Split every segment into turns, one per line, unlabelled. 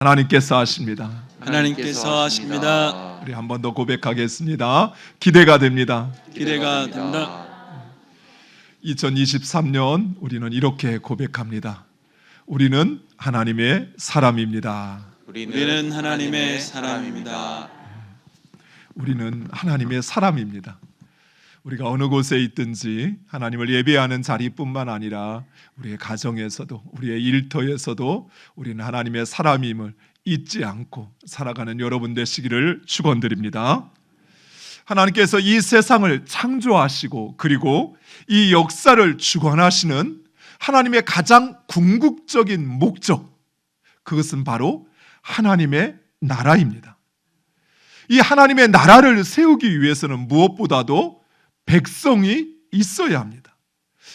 하나님께서 하십니다.
하나님께서 하십니다.
우리 한 번 더 고백하겠습니다. 기대가 됩니다.
기대가 된다.
2023년 우리는 이렇게 고백합니다. 우리는 하나님의 사람입니다.
우리는 하나님의 사람입니다.
우리는 하나님의 사람입니다. 우리가 어느 곳에 있든지 하나님을 예배하는 자리뿐만 아니라 우리의 가정에서도 우리의 일터에서도 우리는 하나님의 사람임을 잊지 않고 살아가는 여러분 되시기를 축원드립니다. 하나님께서 이 세상을 창조하시고 그리고 이 역사를 주관하시는 하나님의 가장 궁극적인 목적, 그것은 바로 하나님의 나라입니다. 이 하나님의 나라를 세우기 위해서는 무엇보다도 백성이 있어야 합니다.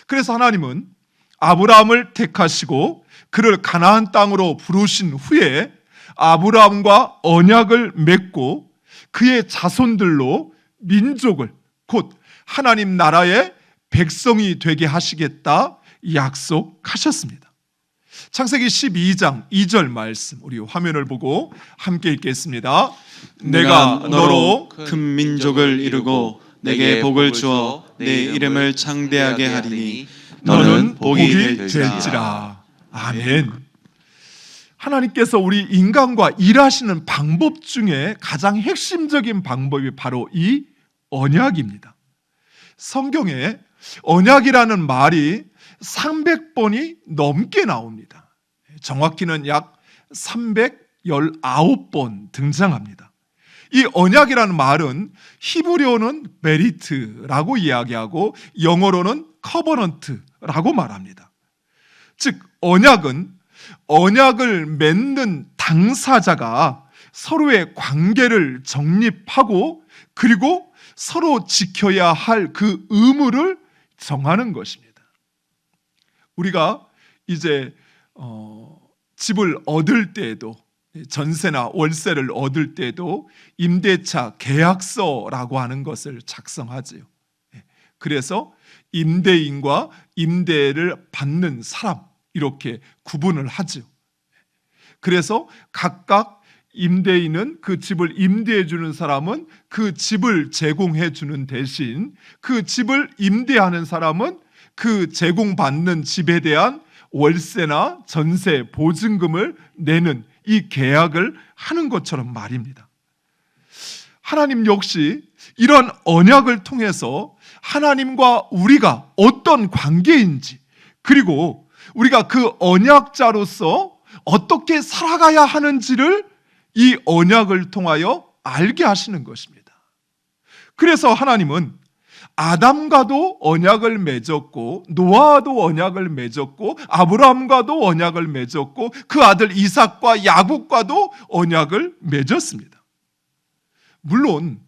그래서 하나님은 아브라함을 택하시고 그를 가나안 땅으로 부르신 후에 아브라함과 언약을 맺고 그의 자손들로 민족을 곧 하나님 나라의 백성이 되게 하시겠다 약속하셨습니다. 창세기 12장 2절 말씀, 우리 화면을 보고 함께 읽겠습니다. 내가 너로
큰 민족을 이루고 내게 복을 주어 내 이름을 창대하게 하리니 너는 복이 될지라.
아멘. 하나님께서 우리 인간과 일하시는 방법 중에 가장 핵심적인 방법이 바로 이 언약입니다. 성경에 언약이라는 말이 300번이 넘게 나옵니다. 정확히는 약 319번 등장합니다. 이 언약이라는 말은 히브리어는 베리트라고 이야기하고 영어로는 커버넌트라고 말합니다. 즉 언약은 언약을 맺는 당사자가 서로의 관계를 정립하고 그리고 서로 지켜야 할 그 의무를 정하는 것입니다. 우리가 이제 집을 얻을 때에도 전세나 월세를 얻을 때도 임대차 계약서라고 하는 것을 작성하지요. 그래서 임대인과 임대를 받는 사람 이렇게 구분을 하죠. 그래서 각각 임대인은 그 집을 임대해 주는 사람은 그 집을 제공해 주는 대신 그 집을 임대하는 사람은 그 제공받는 집에 대한 월세나 전세 보증금을 내는 이 계약을 하는 것처럼 말입니다. 하나님 역시 이런 언약을 통해서 하나님과 우리가 어떤 관계인지 그리고 우리가 그 언약자로서 어떻게 살아가야 하는지를 이 언약을 통하여 알게 하시는 것입니다. 그래서 하나님은 아담과도 언약을 맺었고 노아와도 언약을 맺었고 아브라함과도 언약을 맺었고 그 아들 이삭과 야곱과도 언약을 맺었습니다. 물론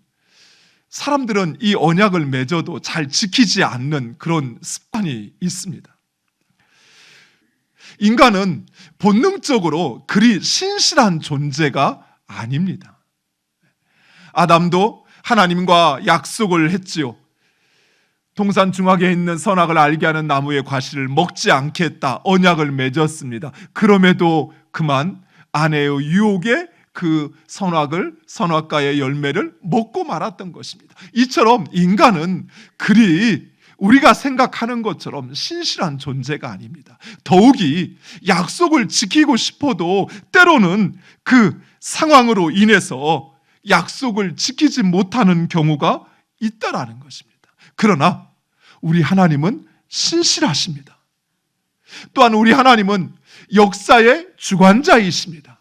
사람들은 이 언약을 맺어도 잘 지키지 않는 그런 습관이 있습니다. 인간은 본능적으로 그리 신실한 존재가 아닙니다. 아담도 하나님과 약속을 했지요. 동산 중앙에 있는 선악을 알게 하는 나무의 과실을 먹지 않겠다 언약을 맺었습니다. 그럼에도 그만 아내의 유혹에 그 선악과의 열매를 먹고 말았던 것입니다. 이처럼 인간은 그리 우리가 생각하는 것처럼 신실한 존재가 아닙니다. 더욱이 약속을 지키고 싶어도 때로는 그 상황으로 인해서 약속을 지키지 못하는 경우가 있다라는 것입니다. 그러나 우리 하나님은 신실하십니다. 또한 우리 하나님은 역사의 주관자이십니다.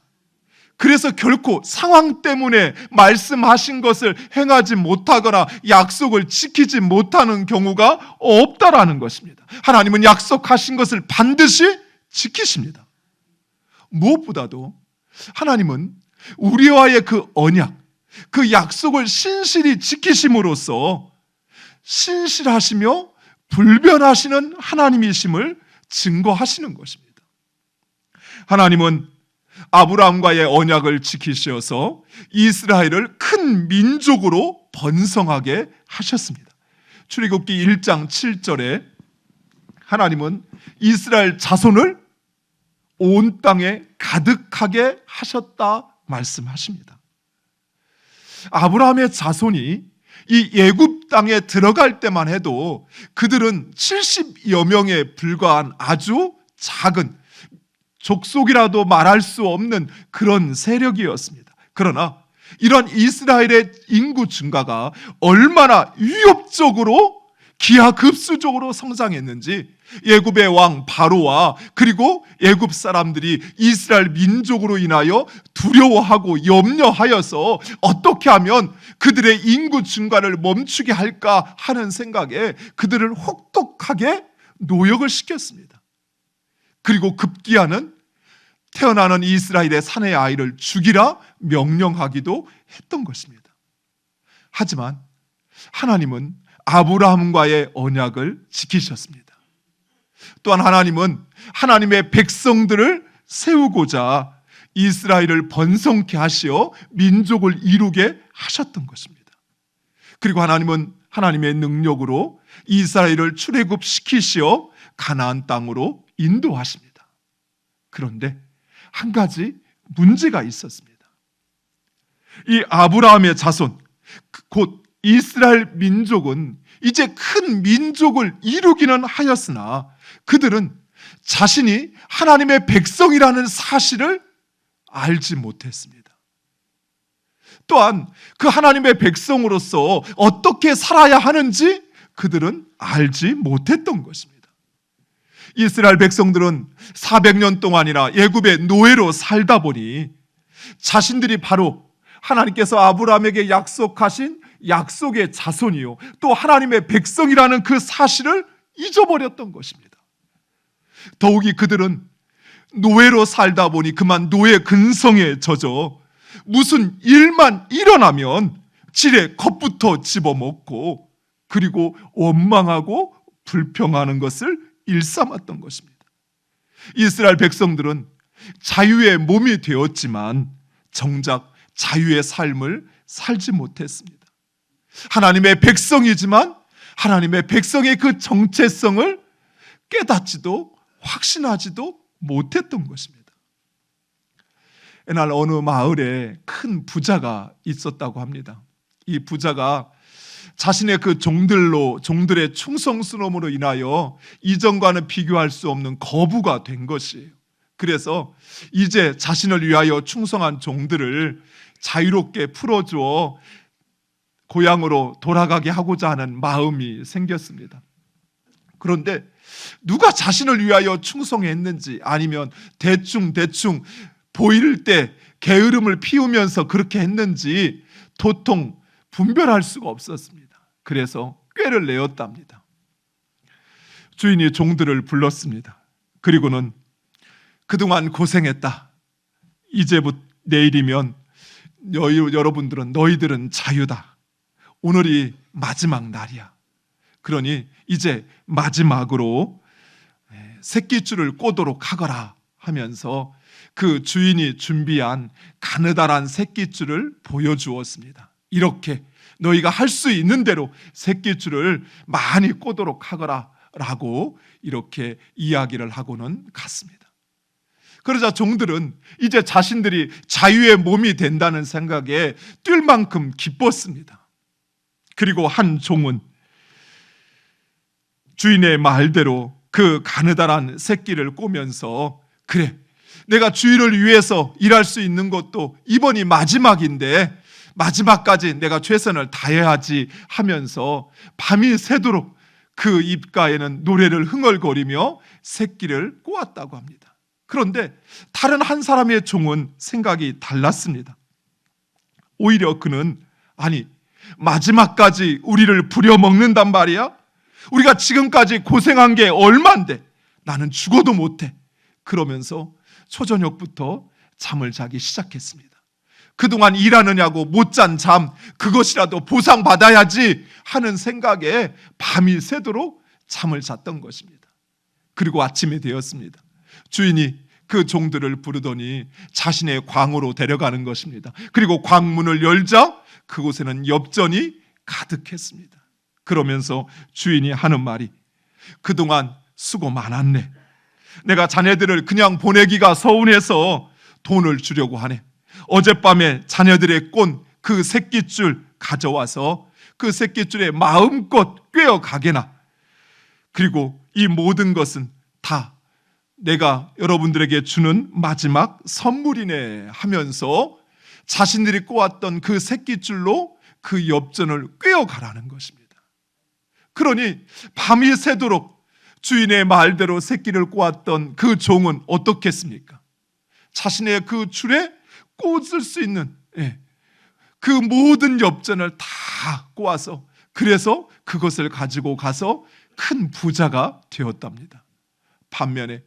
그래서 결코 상황 때문에 말씀하신 것을 행하지 못하거나 약속을 지키지 못하는 경우가 없다라는 것입니다. 하나님은 약속하신 것을 반드시 지키십니다. 무엇보다도 하나님은 우리와의 그 언약, 그 약속을 신실히 지키심으로써 신실하시며 불변하시는 하나님이심을 증거하시는 것입니다. 하나님은 아브라함과의 언약을 지키셔서 이스라엘을 큰 민족으로 번성하게 하셨습니다. 출애굽기 1장 7절에 하나님은 이스라엘 자손을 온 땅에 가득하게 하셨다 말씀하십니다. 아브라함의 자손이 이 애굽 땅에 들어갈 때만 해도 그들은 70여 명에 불과한 아주 작은 족속이라도 말할 수 없는 그런 세력이었습니다. 그러나 이런 이스라엘의 인구 증가가 얼마나 위협적으로 기하급수적으로 성장했는지 애굽의 왕 바로와 그리고 애굽 사람들이 이스라엘 민족으로 인하여 두려워하고 염려하여서 어떻게 하면 그들의 인구 증가를 멈추게 할까 하는 생각에 그들을 혹독하게 노역을 시켰습니다. 그리고 급기야는 태어나는 이스라엘의 사내 아이를 죽이라 명령하기도 했던 것입니다. 하지만 하나님은 아브라함과의 언약을 지키셨습니다. 또한 하나님은 하나님의 백성들을 세우고자 이스라엘을 번성케 하시어 민족을 이루게 하셨던 것입니다. 그리고 하나님은 하나님의 능력으로 이스라엘을 출애굽시키시어 가나안 땅으로 인도하십니다. 그런데 한 가지 문제가 있었습니다. 이 아브라함의 자손, 곧 이스라엘 민족은 이제 큰 민족을 이루기는 하였으나 그들은 자신이 하나님의 백성이라는 사실을 알지 못했습니다. 또한 그 하나님의 백성으로서 어떻게 살아야 하는지 그들은 알지 못했던 것입니다. 이스라엘 백성들은 400년 동안이나 애굽의 노예로 살다 보니 자신들이 바로 하나님께서 아브라함에게 약속하신 약속의 자손이요 또 하나님의 백성이라는 그 사실을 잊어버렸던 것입니다. 더욱이 그들은 노예로 살다 보니 그만 노예 근성에 젖어 무슨 일만 일어나면 지레 겁부터 집어먹고 그리고 원망하고 불평하는 것을 일삼았던 것입니다. 이스라엘 백성들은 자유의 몸이 되었지만 정작 자유의 삶을 살지 못했습니다. 하나님의 백성이지만 하나님의 백성의 그 정체성을 깨닫지도 확신하지도 못했던 것입니다. 옛날 어느 마을에 큰 부자가 있었다고 합니다. 이 부자가 자신의 그 종들의 충성스러움으로 인하여 이전과는 비교할 수 없는 거부가 된 것이에요. 그래서 이제 자신을 위하여 충성한 종들을 자유롭게 풀어주어 고향으로 돌아가게 하고자 하는 마음이 생겼습니다. 그런데 누가 자신을 위하여 충성했는지 아니면 대충 보일 때 게으름을 피우면서 그렇게 했는지 도통 분별할 수가 없었습니다. 그래서 꾀를 내었답니다. 주인이 종들을 불렀습니다. 그리고는 그동안 고생했다. 이제부터 내일이면 너희들은 자유다. 오늘이 마지막 날이야. 그러니 이제 마지막으로 새끼줄을 꼬도록 하거라 하면서 그 주인이 준비한 가느다란 새끼줄을 보여주었습니다. 이렇게 너희가 할 수 있는 대로 새끼줄을 많이 꼬도록 하거라 라고 이렇게 이야기를 하고는 갔습니다. 그러자 종들은 이제 자신들이 자유의 몸이 된다는 생각에 뛸 만큼 기뻤습니다. 그리고 한 종은 주인의 말대로 그 가느다란 새끼를 꼬면서 그래, 내가 주인을 위해서 일할 수 있는 것도 이번이 마지막인데 마지막까지 내가 최선을 다해야지 하면서 밤이 새도록 그 입가에는 노래를 흥얼거리며 새끼를 꼬았다고 합니다. 그런데 다른 한 사람의 종은 생각이 달랐습니다. 오히려 그는 아니 마지막까지 우리를 부려먹는단 말이야? 우리가 지금까지 고생한 게 얼만데 나는 죽어도 못해. 그러면서 초저녁부터 잠을 자기 시작했습니다. 그동안 일하느냐고 못 잔 잠, 그것이라도 보상받아야지 하는 생각에 밤이 새도록 잠을 잤던 것입니다. 그리고 아침이 되었습니다. 주인이 그 종들을 부르더니 자신의 광으로 데려가는 것입니다. 그리고 광문을 열자 그곳에는 엽전이 가득했습니다. 그러면서 주인이 하는 말이 그동안 수고 많았네. 내가 자네들을 그냥 보내기가 서운해서 돈을 주려고 하네. 어젯밤에 자녀들의 꼰 그 새끼줄 가져와서 그 새끼줄에 마음껏 꿰어 가게나. 그리고 이 모든 것은 다 내가 여러분들에게 주는 마지막 선물이네 하면서 자신들이 꼬았던 그 새끼줄로 그 엽전을 꿰어 가라는 것입니다. 그러니 밤이 새도록 주인의 말대로 새끼를 꼬았던 그 종은 어떻겠습니까? 자신의 그 줄에 꽂을 수 있는 그 모든 엽전을 다 꼬아서, 그래서 그것을 가지고 가서 큰 부자가 되었답니다. 반면에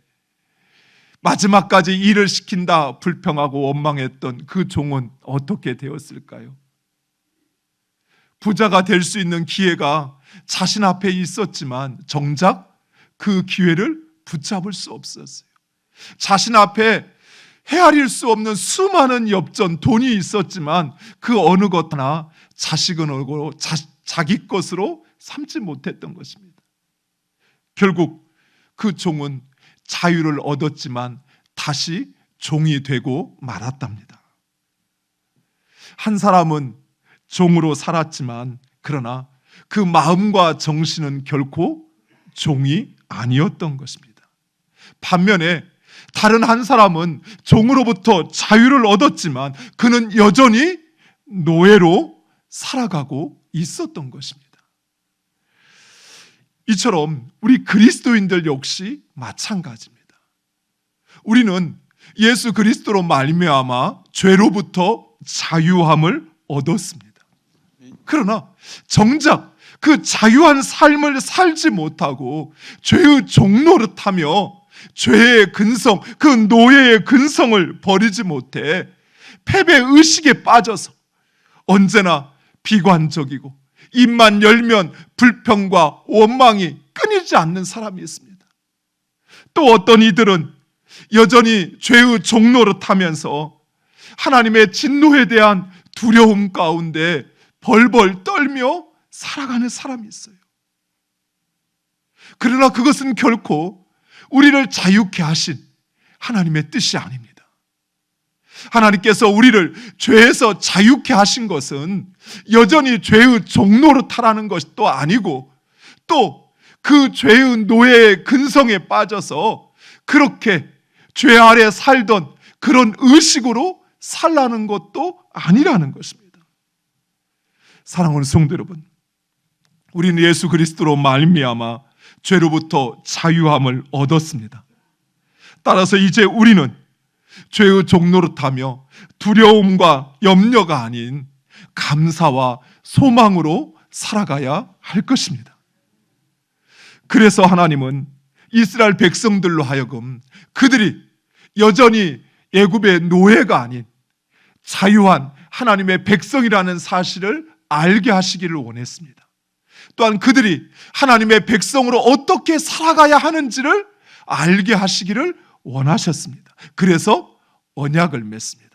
마지막까지 일을 시킨다 불평하고 원망했던 그 종은 어떻게 되었을까요? 부자가 될 수 있는 기회가 자신 앞에 있었지만 정작 그 기회를 붙잡을 수 없었어요. 자신 앞에 헤아릴 수 없는 수많은 엽전, 돈이 있었지만 그 어느 것 하나 자식은 얼고 자기 것으로 삼지 못했던 것입니다. 결국 그 종은 자유를 얻었지만 다시 종이 되고 말았답니다. 한 사람은 종으로 살았지만 그러나 그 마음과 정신은 결코 종이 아니었던 것입니다. 반면에 다른 한 사람은 종으로부터 자유를 얻었지만 그는 여전히 노예로 살아가고 있었던 것입니다. 이처럼 우리 그리스도인들 역시 마찬가지입니다. 우리는 예수 그리스도로 말미암아 죄로부터 자유함을 얻었습니다. 그러나 정작 그 자유한 삶을 살지 못하고 죄의 종노릇하며 죄의 근성, 그 노예의 근성을 버리지 못해 패배의식에 빠져서 언제나 비관적이고 입만 열면 불평과 원망이 끊이지 않는 사람이 있습니다. 또 어떤 이들은 여전히 죄의 종노릇하면서 하나님의 진노에 대한 두려움 가운데 벌벌 떨며 살아가는 사람이 있어요. 그러나 그것은 결코 우리를 자유케 하신 하나님의 뜻이 아닙니다. 하나님께서 우리를 죄에서 자유케 하신 것은 여전히 죄의 종노릇하라는 것도 아니고 또 그 죄의 노예의 근성에 빠져서 그렇게 죄 아래 살던 그런 의식으로 살라는 것도 아니라는 것입니다. 사랑하는 성도 여러분, 우리는 예수 그리스도로 말미암아 죄로부터 자유함을 얻었습니다. 따라서 이제 우리는 죄의 종노릇하며 두려움과 염려가 아닌 감사와 소망으로 살아가야 할 것입니다. 그래서 하나님은 이스라엘 백성들로 하여금 그들이 여전히 애굽의 노예가 아닌 자유한 하나님의 백성이라는 사실을 알게 하시기를 원했습니다. 또한 그들이 하나님의 백성으로 어떻게 살아가야 하는지를 알게 하시기를 원하셨습니다. 그래서 언약을 맺습니다.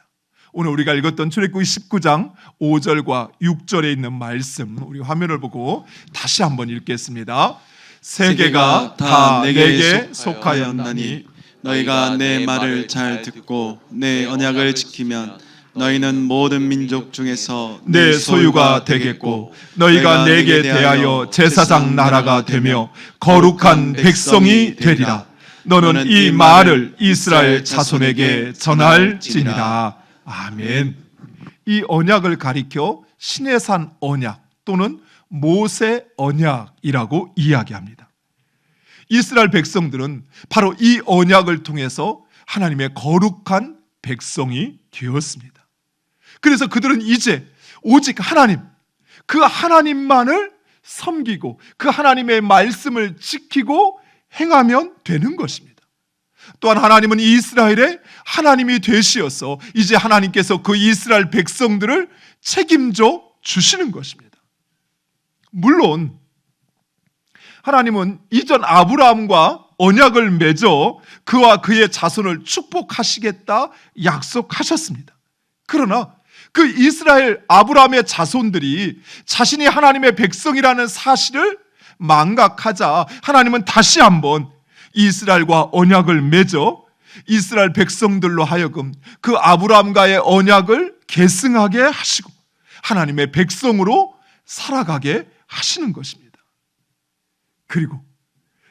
오늘 우리가 읽었던 출애굽기 19장 5절과 6절에 있는 말씀, 우리 화면을 보고 다시 한번 읽겠습니다. 세계가 다 내게 속하였나니
너희가 내 말을 잘 듣고 내 언약을 지키면 너희는 모든 민족 중에서
내 소유가 되겠고 너희가 내게 대하여 제사장 나라가 되며 거룩한 백성이 되리라. 너는 이 말을 이스라엘 자손에게 전할지니라. 아멘. 이 언약을 가리켜 시내산 언약 또는 모세 언약이라고 이야기합니다. 이스라엘 백성들은 바로 이 언약을 통해서 하나님의 거룩한 백성이 되었습니다. 그래서 그들은 이제 오직 하나님, 그 하나님만을 섬기고 그 하나님의 말씀을 지키고 행하면 되는 것입니다. 또한 하나님은 이스라엘의 하나님이 되시어서 이제 하나님께서 그 이스라엘 백성들을 책임져 주시는 것입니다. 물론 하나님은 이전 아브라함과 언약을 맺어 그와 그의 자손을 축복하시겠다 약속하셨습니다. 그러나 그 이스라엘 아브라함의 자손들이 자신이 하나님의 백성이라는 사실을 망각하자 하나님은 다시 한번 이스라엘과 언약을 맺어 이스라엘 백성들로 하여금 그 아브라함과의 언약을 계승하게 하시고 하나님의 백성으로 살아가게 하시는 것입니다. 그리고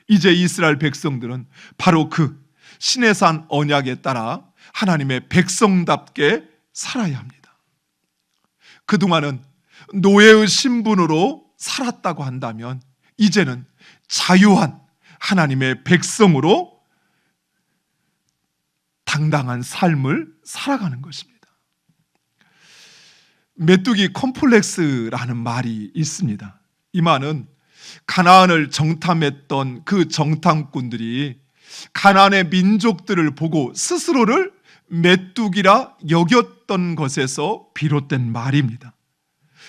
이제 이스라엘 백성들은 바로 그 시내산 언약에 따라 하나님의 백성답게 살아야 합니다. 그동안은 노예의 신분으로 살았다고 한다면 이제는 자유한 하나님의 백성으로 당당한 삶을 살아가는 것입니다. 메뚜기 컴플렉스라는 말이 있습니다. 이 말은 가나안을 정탐했던 그 정탐꾼들이 가나안의 민족들을 보고 스스로를 메뚜기라 여겼던 것에서 비롯된 말입니다.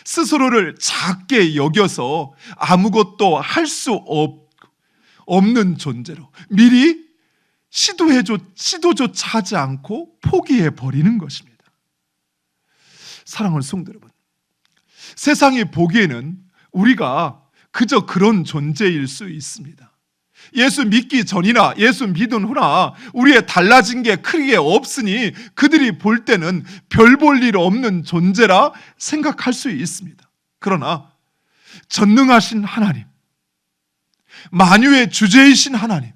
스스로를 작게 여겨서 아무것도 할 수 없는 존재로 미리 시도조차 하지 않고 포기해 버리는 것입니다. 사랑하는 성도 여러분, 세상이 보기에는 우리가 그저 그런 존재일 수 있습니다. 예수 믿기 전이나 예수 믿은 후나 우리의 달라진 게 크게 없으니 그들이 볼 때는 별 볼 일 없는 존재라 생각할 수 있습니다. 그러나 전능하신 하나님, 만유의 주제이신 하나님,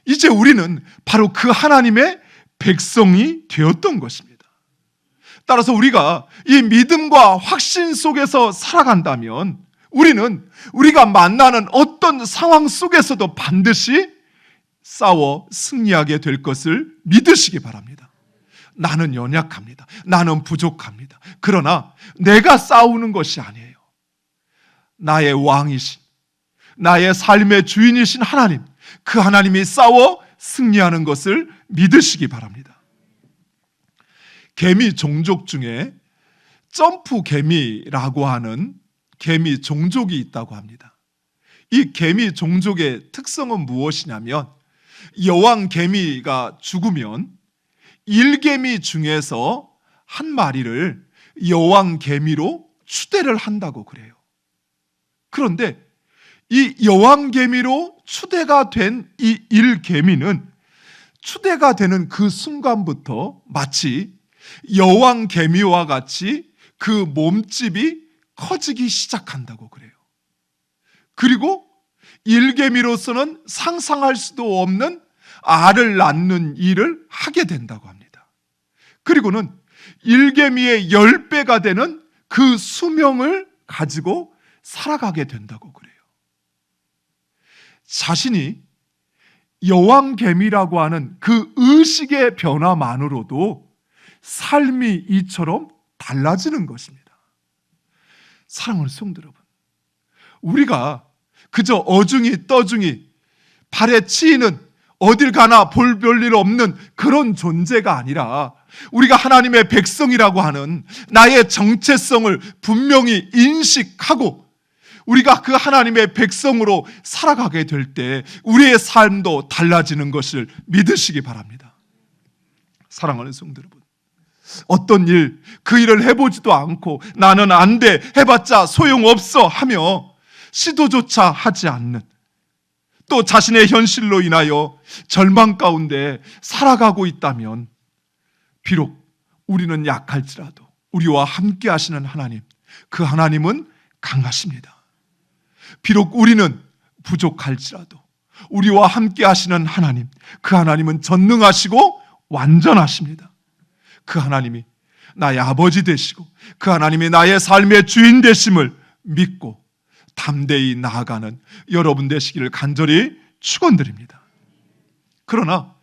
이제 우리는 바로 그 하나님의 백성이 되었던 것입니다. 따라서 우리가 이 믿음과 확신 속에서 살아간다면 우리는 우리가 만나는 어떤 상황 속에서도 반드시 싸워 승리하게 될 것을 믿으시기 바랍니다. 나는 연약합니다. 나는 부족합니다. 그러나 내가 싸우는 것이 아니에요. 나의 왕이신, 나의 삶의 주인이신 하나님, 그 하나님이 싸워 승리하는 것을 믿으시기 바랍니다. 개미 종족 중에 점프 개미라고 하는 개미 종족이 있다고 합니다. 이 개미 종족의 특성은 무엇이냐면 여왕 개미가 죽으면 일개미 중에서 한 마리를 여왕 개미로 추대를 한다고 그래요. 그런데 이 여왕 개미로 추대가 된 이 일개미는 추대가 되는 그 순간부터 마치 여왕 개미와 같이 그 몸집이 커지기 시작한다고 그래요. 그리고 일개미로서는 상상할 수도 없는 알을 낳는 일을 하게 된다고 합니다. 그리고는 일개미의 10배가 되는 그 수명을 가지고 살아가게 된다고 그래요. 자신이 여왕개미라고 하는 그 의식의 변화만으로도 삶이 이처럼 달라지는 것입니다. 사랑하는 성도 여러분, 우리가 그저 어중이 떠중이 발에 치이는 어딜 가나 볼 별일 없는 그런 존재가 아니라 우리가 하나님의 백성이라고 하는 나의 정체성을 분명히 인식하고 우리가 그 하나님의 백성으로 살아가게 될 때 우리의 삶도 달라지는 것을 믿으시기 바랍니다. 사랑하는 성도 여러분, 어떤 일, 그 일을 해보지도 않고 나는 안 돼, 해봤자 소용없어 하며 시도조차 하지 않는, 또 자신의 현실로 인하여 절망 가운데 살아가고 있다면 비록 우리는 약할지라도 우리와 함께 하시는 하나님, 그 하나님은 강하십니다. 비록 우리는 부족할지라도 우리와 함께 하시는 하나님, 그 하나님은 전능하시고 완전하십니다. 그 하나님이 나의 아버지 되시고 그 하나님이 나의 삶의 주인 되심을 믿고 담대히 나아가는 여러분 되시기를 간절히 축원드립니다. 그러나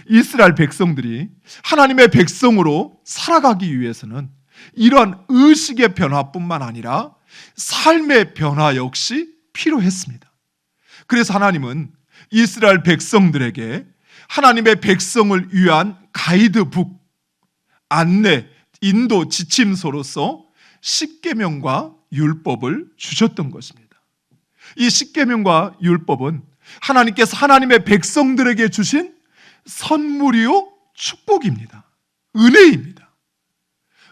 이스라엘 백성들이 하나님의 백성으로 살아가기 위해서는 이러한 의식의 변화뿐만 아니라 삶의 변화 역시 필요했습니다. 그래서 하나님은 이스라엘 백성들에게 하나님의 백성을 위한 가이드북, 안내, 인도 지침서로서 십계명과 율법을 주셨던 것입니다. 이 십계명과 율법은 하나님께서 하나님의 백성들에게 주신 선물이요 축복입니다. 은혜입니다.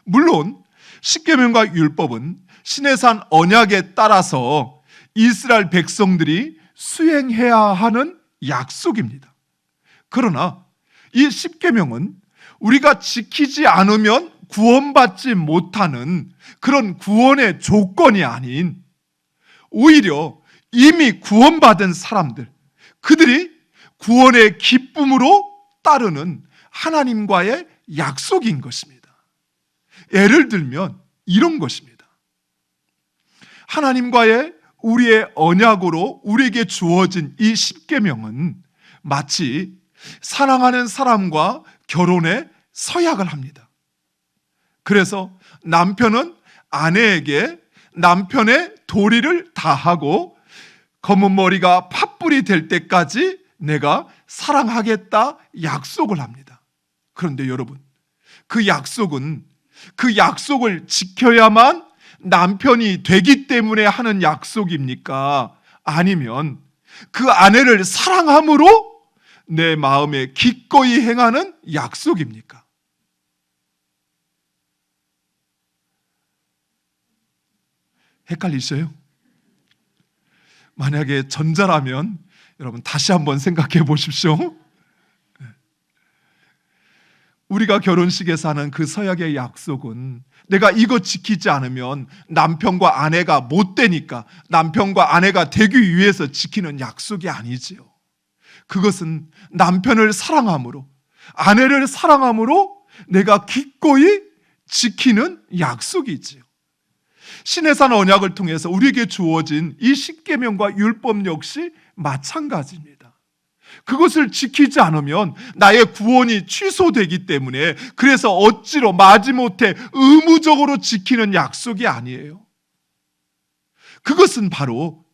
물론 십계명과 율법은 시내산 언약에 따라서 이스라엘 백성들이 수행해야 하는 약속입니다. 그러나 이 십계명은 우리가 지키지 않으면 구원받지 못하는 그런 구원의 조건이 아닌, 오히려 이미 구원받은 사람들, 그들이 구원의 기쁨으로 따르는 하나님과의 약속인 것입니다. 예를 들면 이런 것입니다. 하나님과의 우리의 언약으로 우리에게 주어진 이 십계명은 마치 사랑하는 사람과 결혼의 서약을 합니다. 그래서 남편은 아내에게 남편의 도리를 다하고 검은 머리가 팥불이 될 때까지 내가 사랑하겠다 약속을 합니다. 그런데 여러분, 그 약속은 그 약속을 지켜야만 남편이 되기 때문에 하는 약속입니까? 아니면 그 아내를 사랑함으로 내 마음에 기꺼이 행하는 약속입니까? 헷갈리셔요? 만약에 전자라면 여러분 다시 한번 생각해 보십시오. 우리가 결혼식에서 하는 그 서약의 약속은 내가 이거 지키지 않으면 남편과 아내가 못 되니까 남편과 아내가 되기 위해서 지키는 약속이 아니지요. 그것은 남편을 사랑함으로, 아내를 사랑함으로 내가 기꺼이 지키는 약속이지요. 신의 산 언약을 통해서 우리에게 주어진 이 십계명과 율법 역시 마찬가지입니다. 그것을 지키지 않으면 나의 구원이 취소되기 때문에, 그래서 억지로 마지못해 의무적으로 지키는 약속이 아니에요. 그것은 바로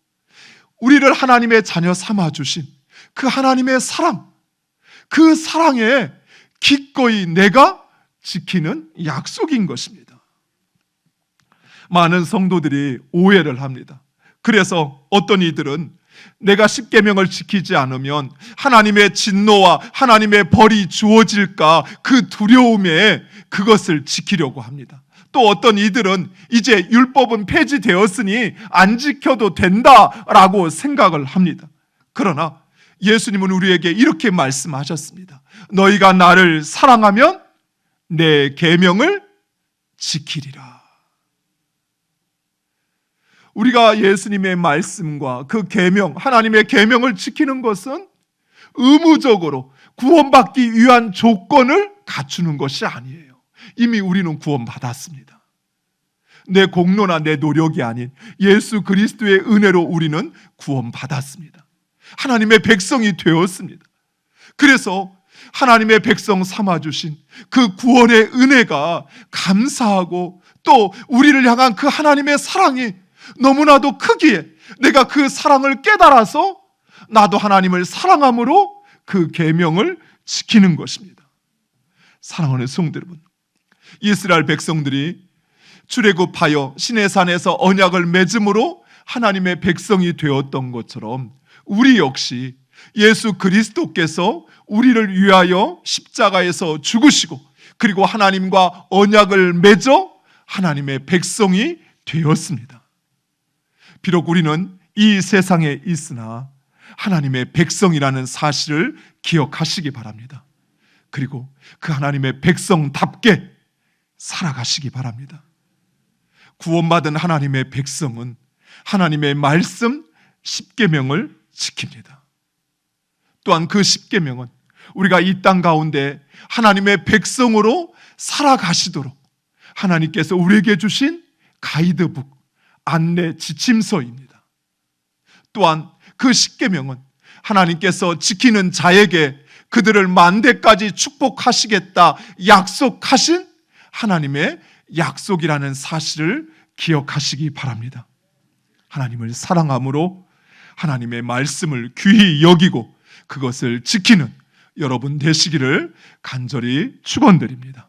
우리를 하나님의 자녀 삼아주신 그 하나님의 사랑, 그 사랑에 기꺼이 내가 지키는 약속인 것입니다. 많은 성도들이 오해를 합니다. 그래서 어떤 이들은 내가 십계명을 지키지 않으면 하나님의 진노와 하나님의 벌이 주어질까 그 두려움에 그것을 지키려고 합니다. 또 어떤 이들은 이제 율법은 폐지되었으니 안 지켜도 된다라고 생각을 합니다. 그러나 예수님은 우리에게 이렇게 말씀하셨습니다. 너희가 나를 사랑하면 내 계명을 지키리라. 우리가 예수님의 말씀과 그 계명, 하나님의 계명을 지키는 것은 의무적으로 구원받기 위한 조건을 갖추는 것이 아니에요. 이미 우리는 구원받았습니다. 내 공로나 내 노력이 아닌 예수 그리스도의 은혜로 우리는 구원받았습니다. 하나님의 백성이 되었습니다. 그래서 하나님의 백성 삼아주신 그 구원의 은혜가 감사하고, 또 우리를 향한 그 하나님의 사랑이 너무나도 크기에 내가 그 사랑을 깨달아서 나도 하나님을 사랑함으로 그 계명을 지키는 것입니다. 사랑하는 성도 여러분, 이스라엘 백성들이 출애굽하여 시내산에서 언약을 맺음으로 하나님의 백성이 되었던 것처럼 우리 역시 예수 그리스도께서 우리를 위하여 십자가에서 죽으시고 그리고 하나님과 언약을 맺어 하나님의 백성이 되었습니다. 비록 우리는 이 세상에 있으나 하나님의 백성이라는 사실을 기억하시기 바랍니다. 그리고 그 하나님의 백성답게 살아가시기 바랍니다. 구원받은 하나님의 백성은 하나님의 말씀 십계명을 지킵니다. 또한 그 십계명은 우리가 이 땅 가운데 하나님의 백성으로 살아가시도록 하나님께서 우리에게 주신 가이드북, 안내 지침서입니다. 또한 그 십계명은 하나님께서 지키는 자에게 그들을 만대까지 축복하시겠다 약속하신 하나님의 약속이라는 사실을 기억하시기 바랍니다. 하나님을 사랑함으로 하나님의 말씀을 귀히 여기고 그것을 지키는 여러분 되시기를 간절히 축원드립니다.